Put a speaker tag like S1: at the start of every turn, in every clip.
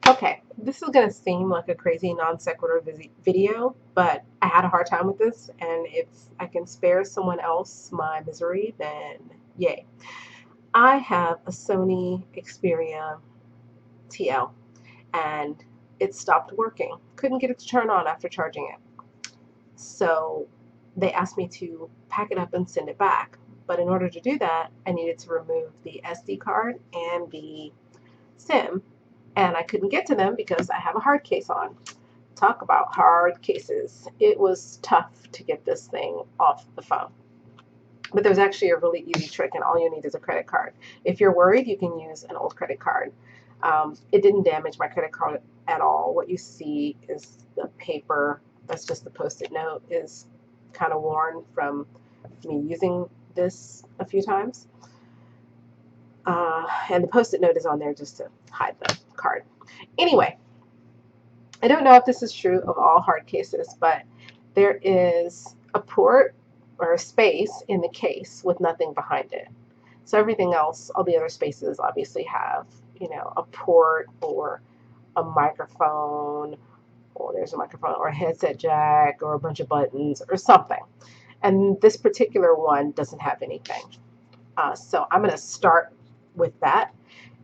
S1: Okay, this is going to seem like a crazy non sequitur video, but I had a hard time with this, and if I can spare someone else my misery, then yay. I have a Sony Xperia TL, and it stopped working. Couldn't get it to turn on after charging it. So they asked me to pack it up and send it back. But in order to do that, I needed to remove the SD card and the SIM, and I couldn't get to them because I have a hard case on. Talk about hard cases. It was tough to get this thing off the phone. But there's actually a really easy trick, and all you need is a credit card. If you're worried, you can use an old credit card. It didn't damage my credit card at all. What you see is the paper, that's just the Post-it note, is kind of worn from me using this a few times. And the Post-it note is on there just to hide the card. Anyway, I don't know if this is true of all hard cases, but there is a port or a space in the case with nothing behind it. So everything else, all the other spaces obviously have, a port or a microphone, or there's a microphone or a headset jack or a bunch of buttons or something. And this particular one doesn't have anything. So I'm going to start with that.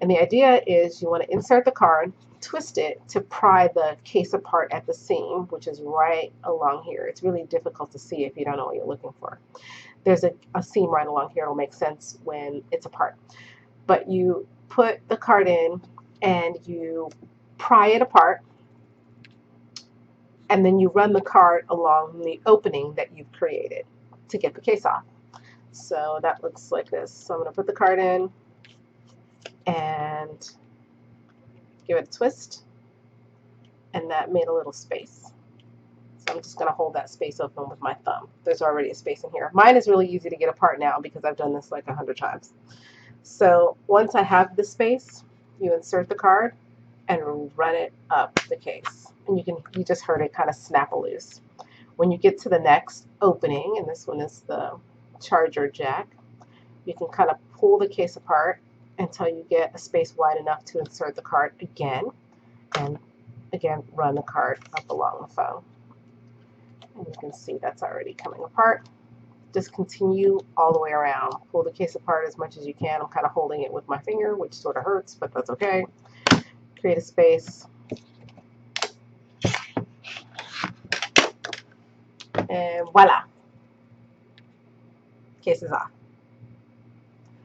S1: And the idea is you want to insert the card, twist it to pry the case apart at the seam, which is right along here. It's really difficult to see if you don't know what you're looking for. There's a seam right along here. It'll make sense when it's apart. But you put the card in and you pry it apart, and then you run the card along the opening that you've created to get the case off. So that looks like this. So I'm going to put the card in and give it a twist, and that made a little space. So I'm just going to hold that space open with my thumb. There's already a space in here. Mine is really easy to get apart now because I've done this like 100 times. So once I have the space, you insert the card and run it up the case. And you just heard it kind of snap loose. When you get to the next opening, and this one is the charger jack, you can kind of pull the case apart until you get a space wide enough to insert the card again, and again run the card up along the phone. And you can see that's already coming apart. Just continue all the way around. Pull the case apart as much as you can. I'm kind of holding it with my finger, which sort of hurts, but that's okay. Create a space. And voila. Case is off.